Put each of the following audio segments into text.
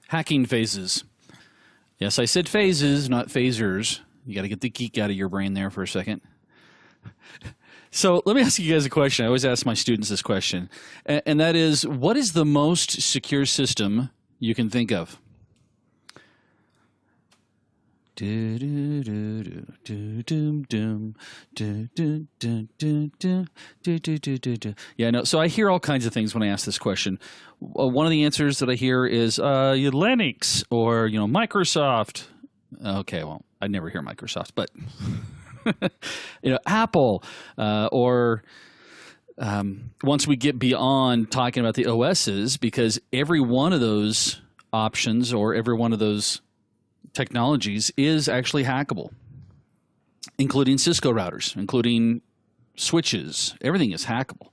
Hacking phases. Yes, I said phases, not phasers. You got to get the geek out of your brain there for a second. So let me ask you guys a question. I always ask my students this question, and that is, what is the most secure system you can think of? Yeah, no. So I hear all kinds of things when I ask this question. One of the answers that I hear is Linux or Microsoft. Okay, well, I never hear Microsoft, but Apple or once we get beyond talking about the OSs, because every one of those options or every one of those technologies is actually hackable, including Cisco routers, including switches. Everything is hackable.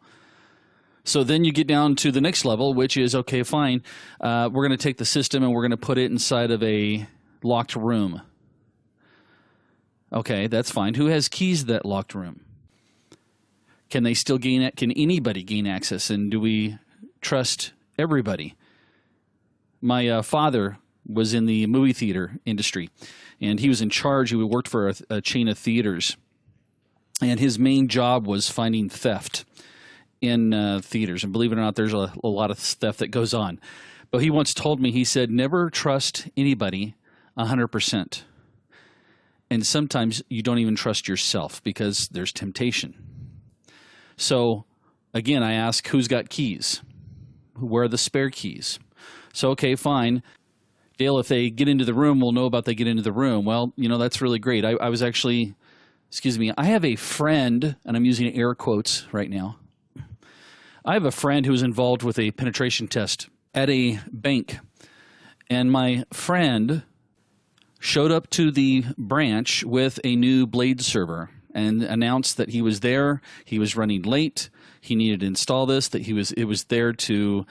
So then you get down to the next level, which is, okay, fine, we're going to take the system and we're going to put it inside of a locked room. Okay, that's fine. Who has keys to that locked room? Can they still gain it? Can anybody gain access? And do we trust everybody? My father was in the movie theater industry, and he was in charge. He worked for a chain of theaters, and his main job was finding theft in theaters. And believe it or not, there's a lot of theft that goes on. But he once told me, he said, never trust anybody 100%. And sometimes you don't even trust yourself because there's temptation. So again, I ask, who's got keys? Where are the spare keys? So, okay, fine. Dale, if they get into the room, we'll know about they get into the room. Well, that's really great. I was actually, I have a friend, and I'm using air quotes right now. I have a friend who was involved with a penetration test at a bank. And my friend showed up to the branch with a new Blade server and announced that he was there. He was running late. He needed to install this, that it was there to...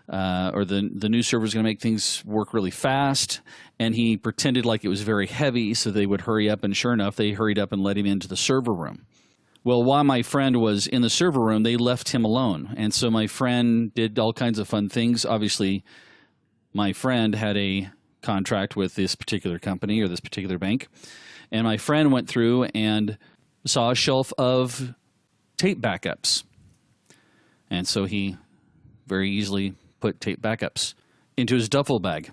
or the new server is going to make things work really fast, and he pretended like it was very heavy so they would hurry up, and sure enough, they hurried up and let him into the server room. Well, while my friend was in the server room, they left him alone, and so my friend did all kinds of fun things. Obviously, my friend had a contract with this particular company or this particular bank, and my friend went through and saw a shelf of tape backups, and so he very easily put tape backups into his duffel bag.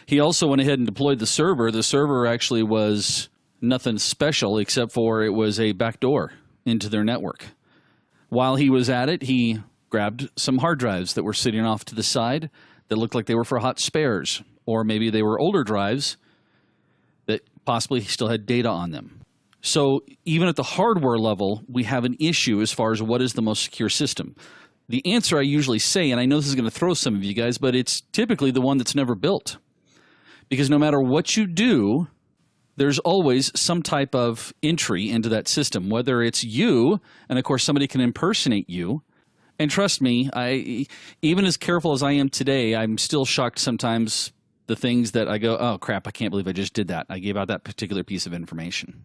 He also went ahead and deployed the server. The server actually was nothing special except for it was a backdoor into their network. While he was at it, he grabbed some hard drives that were sitting off to the side that looked like they were for hot spares, or maybe they were older drives that possibly still had data on them. So even at the hardware level, we have an issue as far as what is the most secure system. The answer I usually say, and I know this is going to throw some of you guys, but it's typically the one that's never built. Because no matter what you do, there's always some type of entry into that system, whether it's you, and of course somebody can impersonate you. And trust me, even as careful as I am today, I'm still shocked sometimes the things that I go, oh crap, I can't believe I just did that. I gave out that particular piece of information.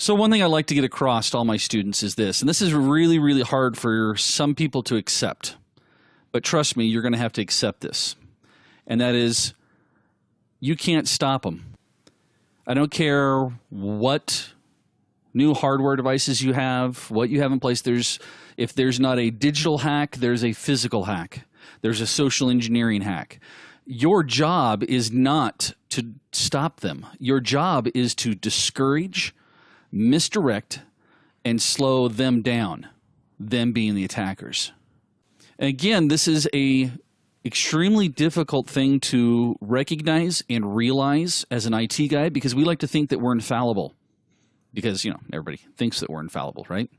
So one thing I like to get across to all my students is this, and this is really, really hard for some people to accept, but trust me, you're going to have to accept this, and that is you can't stop them. I don't care what new hardware devices you have, what you have in place. If there's not a digital hack, there's a physical hack. There's a social engineering hack. Your job is not to stop them. Your job is to discourage, misdirect, and slow them down, them being the attackers. Again, this is a extremely difficult thing to recognize and realize as an IT guy, because we like to think that we're infallible, because everybody thinks that we're infallible, right?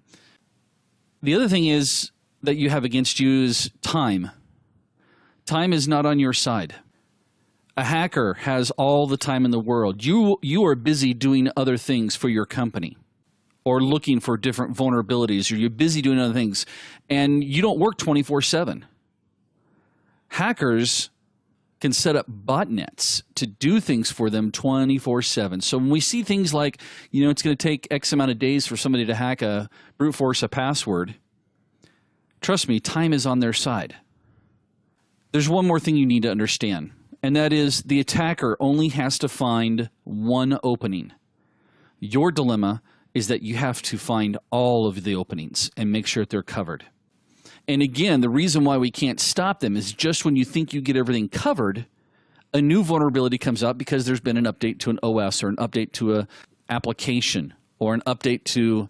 The other thing is that you have against you is time. Time is not on your side. A hacker has all the time in the world. You are busy doing other things for your company, or looking for different vulnerabilities, or you're busy doing other things, and you don't work 24/7. Hackers can set up botnets to do things for them 24/7. So when we see things like, it's going to take X amount of days for somebody to hack brute force a password, trust me, time is on their side. There's one more thing you need to understand, and that is the attacker only has to find one opening. Your dilemma is that you have to find all of the openings and make sure that they're covered. And again, the reason why we can't stop them is just when you think you get everything covered, a new vulnerability comes up because there's been an update to an OS or an update to an application or an update to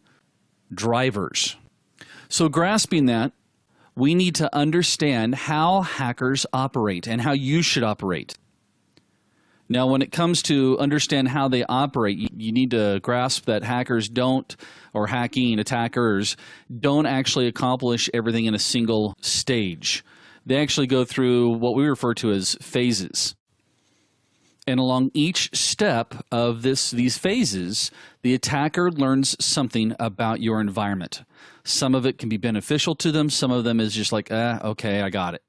drivers. So grasping that, we need to understand how hackers operate and how you should operate. Now, when it comes to understand how they operate, you need to grasp that hackers don't, or hacking attackers don't actually accomplish everything in a single stage. They actually go through what we refer to as phases. And along each step of these phases, the attacker learns something about your environment. Some of it can be beneficial to them. Some of them is just like, okay, I got it.